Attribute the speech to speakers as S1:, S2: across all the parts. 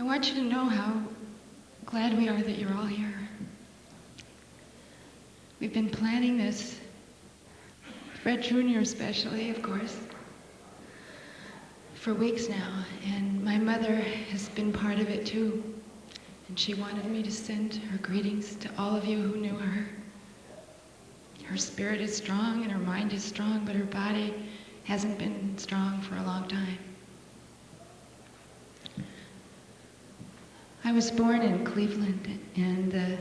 S1: want you to know how glad we are that you're all here. We've been planning this, Fred Jr. especially, of course, for weeks now, and my mother has been part of it too, and she wanted me to send her greetings to all of you who knew her. Her spirit is strong and her mind is strong, but her body hasn't been strong for a long time. I was born in Cleveland, and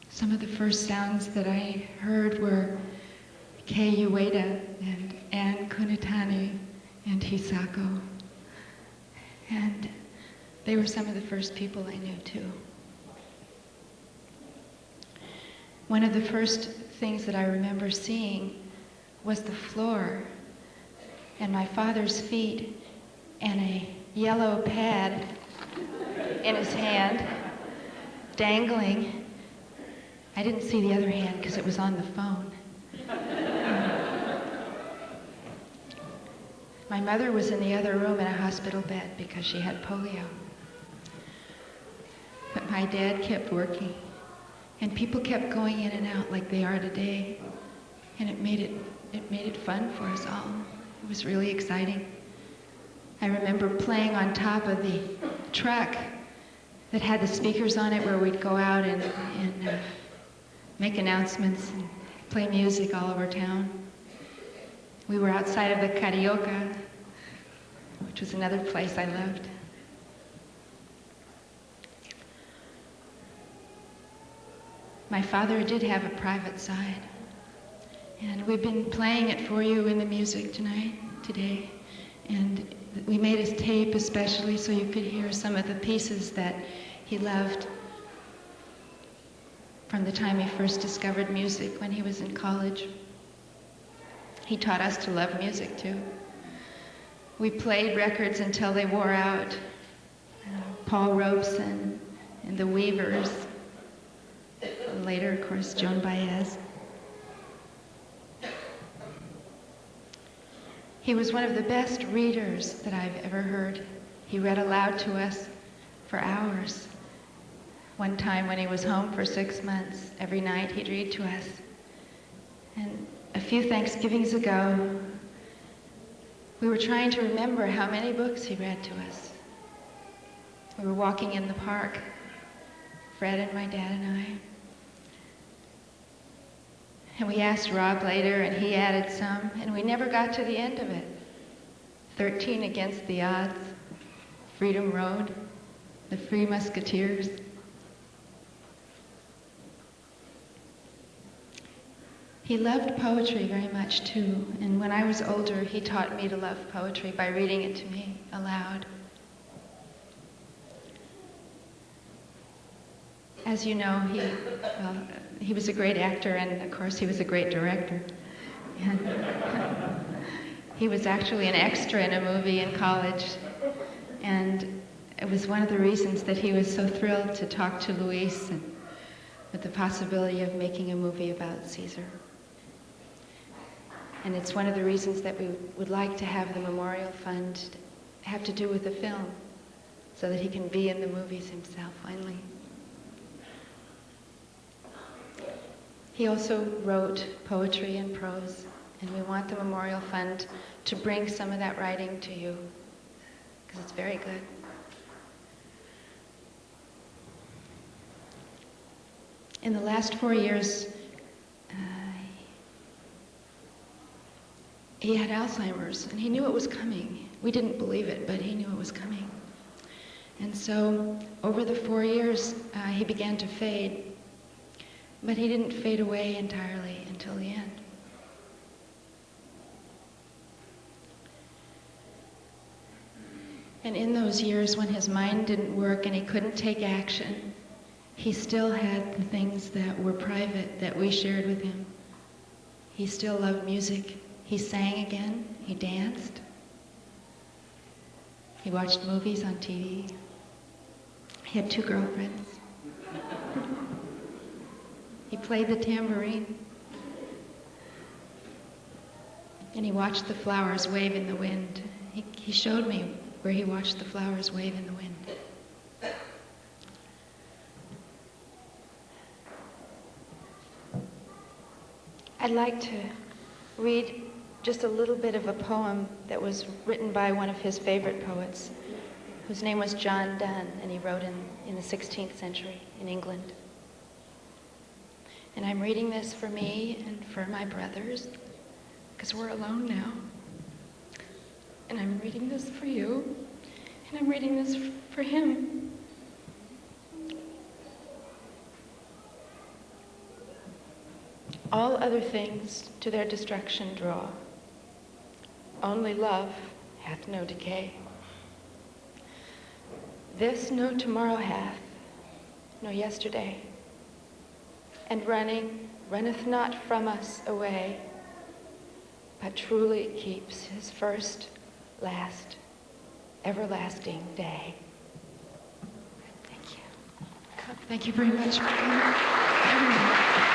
S1: some of the first sounds that I heard were Kei Ueda and Ann Kunitani and Hisako. And they were some of the first people I knew too. One of the first things that I remember seeing was the floor and my father's feet and a yellow pad in his hand, dangling. I didn't see the other hand because it was on the phone. My mother was in the other room in a hospital bed because she had polio. But my dad kept working, and people kept going in and out like they are today, and it made it fun for us all. It was really exciting. I remember playing on top of the truck that had the speakers on it where we'd go out and make announcements and play music all over town. We were outside of the Carioca, which was another place I loved. My father did have a private side, and we've been playing it for you in the music today, and we made a tape especially so you could hear some of the pieces that he loved from the time he first discovered music when he was in college. He taught us to love music too. We played records until they wore out. Paul Robeson and the Weavers. And later, of course, Joan Baez. He was one of the best readers that I've ever heard. He read aloud to us for hours. One time when he was home for 6 months, every night he'd read to us. And a few Thanksgivings ago, we were trying to remember how many books he read to us. We were walking in the park, Fred and my dad and I. And we asked Rob later, and he added some, and we never got to the end of it. 13 Against the Odds, Freedom Road, The Three Musketeers. He loved poetry very much too, and when I was older, he taught me to love poetry by reading it to me aloud. As you know, he was a great actor, and of course he was a great director. And he was actually an extra in a movie in college, and it was one of the reasons that he was so thrilled to talk to Luis and with the possibility of making a movie about Caesar. And it's one of the reasons that we would like to have the Memorial Fund have to do with the film, so that he can be in the movies himself, finally. He also wrote poetry and prose, and we want the Memorial Fund to bring some of that writing to you, because it's very good. In the last 4 years, he had Alzheimer's, and he knew it was coming. We didn't believe it, but he knew it was coming. And so, over the 4 years, he began to fade. But he didn't fade away entirely until the end. And in those years when his mind didn't work and he couldn't take action, he still had the things that were private that we shared with him. He still loved music. He sang again. He danced. He watched movies on TV. He had 2 girlfriends. He played the tambourine. And he watched the flowers wave in the wind. He showed me where he watched the flowers wave in the wind. I'd like to read just a little bit of a poem that was written by one of his favorite poets, whose name was John Donne, and he wrote in the 16th century in England. And I'm reading this for me and for my brothers, because we're alone now. And I'm reading this for you, and I'm reading this for him. All other things to their destruction draw. Only love hath no decay. This no tomorrow hath, no yesterday. And running runneth not from us away, but truly keeps his first, last, everlasting day. Thank you. Thank you very much for coming.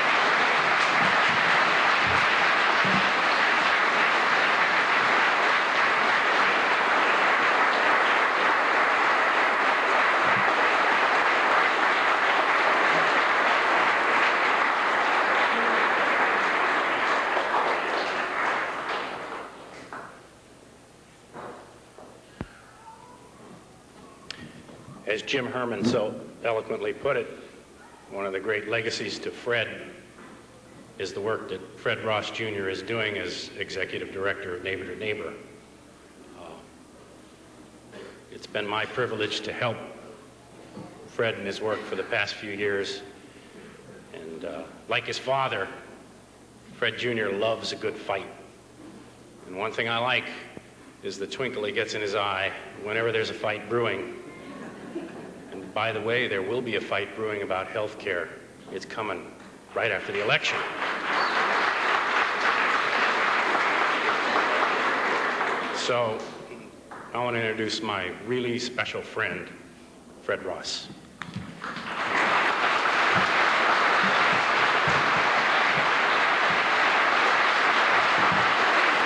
S2: As Jim Herman so eloquently put it, one of the great legacies to Fred is the work that Fred Ross Jr. is doing as executive director of Neighbor to Neighbor. It's been my privilege to help Fred in his work for the past few years. And like his father, Fred Jr. loves a good fight. And one thing I like is the twinkle he gets in his eye whenever there's a fight brewing. And by the way, there will be a fight brewing about health care. It's coming right after the election. So I want to introduce my really special friend, Fred Ross.